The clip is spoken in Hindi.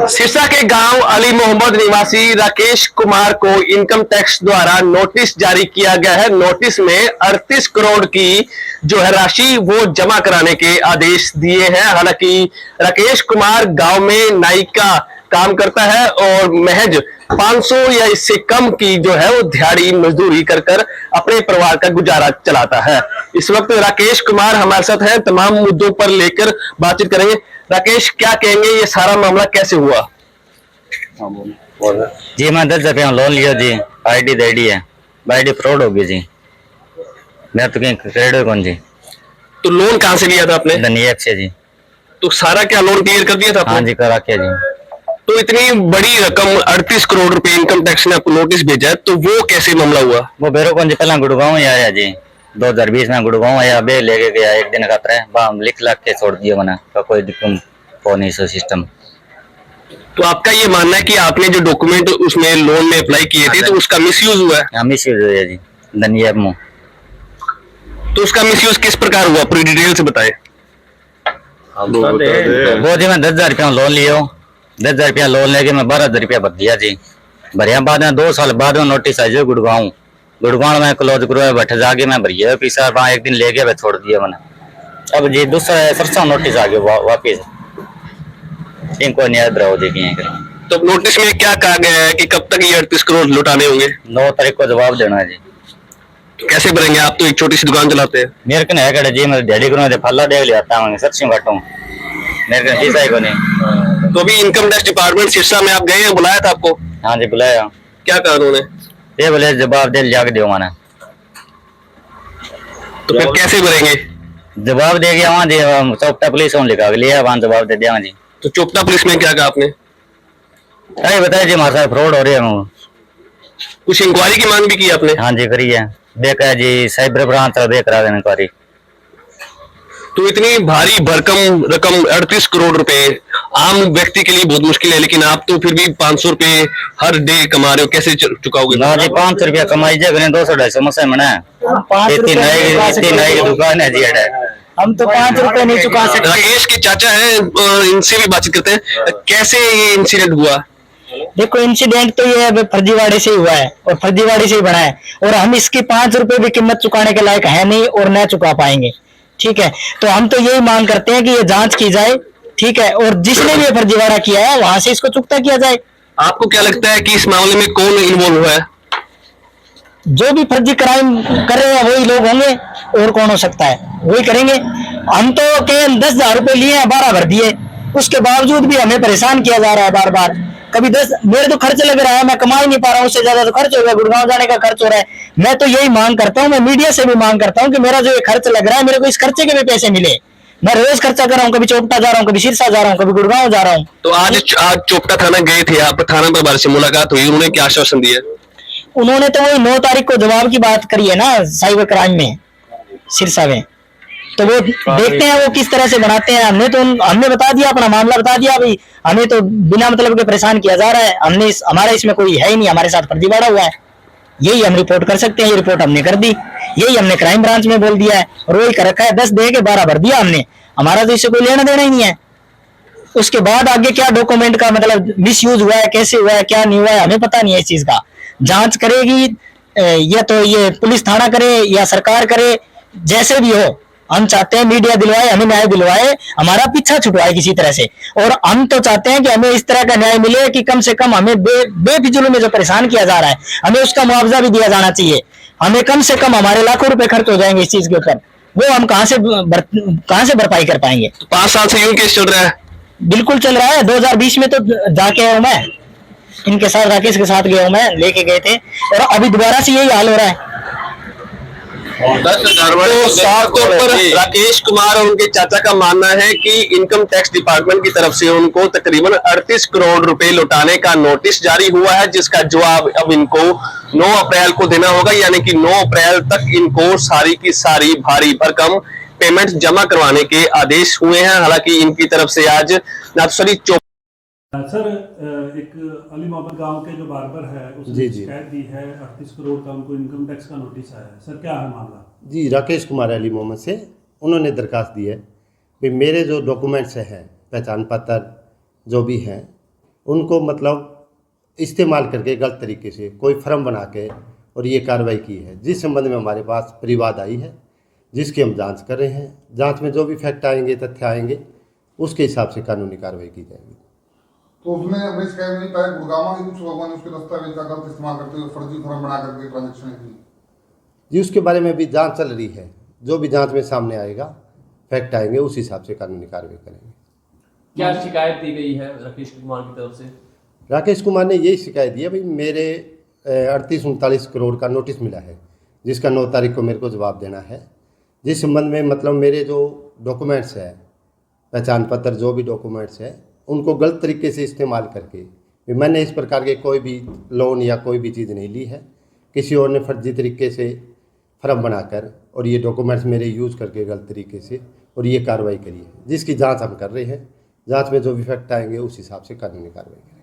सिरसा के गांव अली मोहम्मद निवासी राकेश कुमार को इनकम टैक्स द्वारा नोटिस जारी किया गया है। नोटिस में 38 करोड़ की जो है राशि वो जमा कराने के आदेश दिए हैं। हालांकि राकेश कुमार गांव में नाई का काम करता है और महज 500 या इससे कम की जो है वो दिहाड़ी मजदूरी कर अपने परिवार का गुजारा चलाता है। इस वक्त राकेश कुमार हमारे साथ हैं, तमाम मुद्दों पर लेकर बातचीत करेंगे। राकेश, क्या कहेंगे, ये सारा मामला कैसे हुआ? जी मैं 10,000 लोन लिया जी, आईडी देडी है, आईडी फ्रॉड हो गई जी। मैं तो कहीं क्रेडिट कौन जी। तो लोन कहाँ से लिया था आपने? धनिया से जी। तो सारा क्या लोन क्लियर कर दिया था आपने? हाँ जी, करा के जी। तो इतनी बड़ी रकम 38 करोड़ रुपए इनकम टैक्स ने आपको नोटिस भेजा है, तो वो कैसे मामला हुआ? वो बेरो कौन जी पहला गुड़गांव ही आया जी, 2020 में गुड़गांव आया, बे लेके गया एक दिन का बाम लिख लाख के छोड़ दिया मैंने, कोई दिक्कत नहीं सो सिस्टम। तो आपका ये मानना है कि आपने जो डॉक्यूमेंट उसमें लोन में अप्लाई किए थे तो उसका मिसयूज हुआ है? हाँ, मिसयूज हुआ जी धनिया में। तो उसका मिसयूज किस प्रकार हुआ, पूरी डिटेल से बताएं। वो जी मैं 10,000 लोन लिया, 10,000 लोन लेके मैं 12,000 भर दिया जी। भरिया बाद में 2 साल बाद में नोटिस आई जो गुड़गांव में क्लोज करो बैठे जाके मैं भरिया पैसा वहाँ एक दिन ले गया, छोड़ दिया मैंने। अब जी दूसरा सरसा नोटिस आ गया वापिस, इनको न्याय रहो देखिए। तो नोटिस में क्या कहा गया है कि कब तक ये 38 करोड़ लौटाने होंगे? 9 तारीख को जवाब देना है जी। तो कैसे भरेंगे? आप तो एक छोटी सी दुकान चलाते हैं। मेरे को नहीं है जी, मैं दिहाड़ी करूँ फल्ला देख लिया सरसी बाटू, मेरे को पैसा ही को नहीं। तो अभी इनकम टैक्स डिपार्टमेंट सिरसा में आप गए हैं, बुलाया था आपको? हाँ जी बुलाया। क्या कहा उन्होंने? ये बोले जवाब दे जाके दो मैंने। तो फिर कैसे भरेंगे? जवाब दे गया वहाँ जी, चौपटा पुलिस लिखा लिया, वहाँ जवाब दे दिया जी। तो चोपटा पुलिस में क्या कहा आपने? अरे बताया जी हमारे साथ फ्रॉड हो रही है। कुछ इंक्वायरी की मांग भी की आपने? हाँ जी करी है, देखा जी साइबर ब्रांच देख रहा है इंक्वायरी। तो इतनी भारी भरकम रकम 38 करोड़ रुपए आम व्यक्ति के लिए बहुत मुश्किल है, लेकिन आप तो फिर भी 500 रुपए हर डे कमा रहे हो, कैसे चुकाओगे? ना जी 500 रुपया कमाई जाए, 200-250 मसा मना इतनी नई दुकान है जी। हम तो 5 रुपए नहीं चुका सकते। राकेश के चाचा हैं, इनसे भी बातचीत करते हैं। कैसे ये इंसिडेंट हुआ? देखो इंसिडेंट तो ये फर्जीवाड़े से ही हुआ है और फर्जीवाड़े से ही बना है, और हम इसकी 5 रुपए भी कीमत चुकाने के लायक है नहीं और न चुका पाएंगे। ठीक है, तो हम तो यही मांग करते हैं कि ये जांच की जाए, ठीक है, और जिसने भी ये फर्जीवाड़ा किया है वहां से इसको चुकता किया जाए। आपको क्या लगता है कि इस मामले में कौन इन्वॉल्व हुआ है? जो भी फर्जी क्राइम कर रहे हैं वही लोग होंगे, और कौन हो सकता है, वही करेंगे। हम तो 10,000 रुपए लिए हैं, 12 भर दिए, उसके बावजूद भी हमें परेशान किया जा रहा है बार बार। कभी 10, मेरे तो खर्च लग रहा है, मैं कमा ही नहीं पा रहा हूँ, उससे ज्यादा तो खर्च हो गया, गुड़गांव जाने का खर्च हो रहा है। मैं तो यही मांग करता हूँ, मैं मीडिया से भी मांग करता हूँ कि मेरा जो ये खर्च लग रहा है मेरे को इस खर्चे के भी पैसे मिले। मैं रोज खर्चा कर रहा हूँ, कभी चोपटा जा रहा हूँ, कभी सिरसा जा रहा हूँ, कभी गुड़गांव जा रहा हूँ। तो आज चोपटा थाना गए थे आप, थाना प्रभारी से मुलाकात हुई, उन्होंने क्या आश्वासन दिया? उन्होंने तो वही 9 तारीख को जवाब की बात करी है ना, साइबर क्राइम में सिरसा में, तो वो देखते हैं वो किस तरह से बनाते हैं। हमने बता दिया, अपना मामला बता दिया, भाई हमें तो बिना मतलब के परेशान किया जा रहा है, हमारा इसमें कोई है ही नहीं, हमारे साथ फर्जीवाड़ा हुआ है, यही हम रिपोर्ट कर सकते हैं। ये रिपोर्ट हमने कर दी, यही हमने क्राइम ब्रांच में बोल दिया है और वही कर रखा है। 10 दे के 12 भर दिया हमने, हमारा तो इससे कोई लेना देना ही नहीं है। उसके बाद आगे क्या डॉक्यूमेंट का मतलब मिस यूज हुआ है, कैसे हुआ है, क्या नहीं हुआ है, हमें पता नहीं है। इस चीज का जांच करेगी या तो ये पुलिस थाना करे या सरकार करे, जैसे भी हो। हम चाहते हैं मीडिया दिलवाए, हमें न्याय दिलवाए, हमारा पीछा छुटवाए किसी तरह से। और हम तो चाहते हैं कि हमें इस तरह का न्याय मिले कि कम से कम हमें बेफिजूल में जो परेशान किया जा रहा है, हमें उसका मुआवजा भी दिया जाना चाहिए। हमें कम से कम हमारे लाखों रुपए खर्च हो जाएंगे इस चीज के ऊपर, वो हम कहां से भरपाई कर पाएंगे? 5 साल से यूं केस चल रहा है? बिल्कुल चल रहा है। 2020 में तो जाके आया हूं मैं, इनके साथ राकेश के साथ गया हूं मैं, लेके गए थे, और अभी दोबारा से यही हाल हो रहा है। तो साफ तौर पर राकेश कुमार और उनके चाचा का मानना है कि इनकम टैक्स डिपार्टमेंट की तरफ से उनको तकरीबन 38 करोड़ रुपए लौटाने का नोटिस जारी हुआ है, जिसका जवाब अब इनको 9 अप्रैल को देना होगा। यानी कि 9 अप्रैल तक इनको सारी की सारी भारी भरकम पेमेंट जमा करवाने के आदेश हुए हैं। हालांकि इनकी तरफ से आज नाथसरी सर, एक अली मोहम्मद गांव के जो बार्बर है उसने शिकायत दी है, 38 करोड़ का उनको इनकम टैक्स का नोटिस आया है। सर क्या है मामला? जी, राकेश कुमार अली मोहम्मद से उन्होंने दरखास्त दी है कि मेरे जो डॉक्यूमेंट्स हैं पहचान पत्र जो भी हैं उनको मतलब इस्तेमाल करके गलत तरीके से कोई फर्म बना के और ये कार्रवाई की है, जिस संबंध में हमारे पास परिवाद आई है, जिसकी हम जांच कर रहे हैं। जांच में जो भी फैक्ट आएंगे, तथ्य आएंगे, उसके हिसाब से कानूनी कार्रवाई की जाएगी। तो उसने अपने शिकायत नहीं पाया गुड़गांव के कुछ लोगों ने उसके दस्तावेज का गलत इस्तेमाल करते हुए फर्जी फर्म बना करके ट्रांजेक्शन की जी, उसके बारे में भी जांच चल रही है। जो भी जांच में सामने आएगा, फैक्ट आएंगे, उस हिसाब से कानूनी कार्रवाई करेंगे। क्या शिकायत दी गई है राकेश कुमार की तरफ से? राकेश कुमार ने यही शिकायत दी है, भाई मेरे 38-39 करोड़ का नोटिस मिला है, जिसका 9 तारीख को मेरे को जवाब देना है। जिस संबंध में मतलब मेरे जो डॉक्यूमेंट्स है, पहचान पत्र जो भी डॉक्यूमेंट्स है, उनको गलत तरीके से इस्तेमाल करके मैंने इस प्रकार के कोई भी लोन या कोई भी चीज़ नहीं ली है। किसी और ने फर्जी तरीके से फर्म बनाकर और ये डॉक्यूमेंट्स मेरे यूज़ करके गलत तरीके से और ये कार्रवाई करी है, जिसकी जांच हम कर रहे हैं। जांच में जो भी फैक्ट आएंगे उस हिसाब से कानूनी कार्रवाई करेंगे।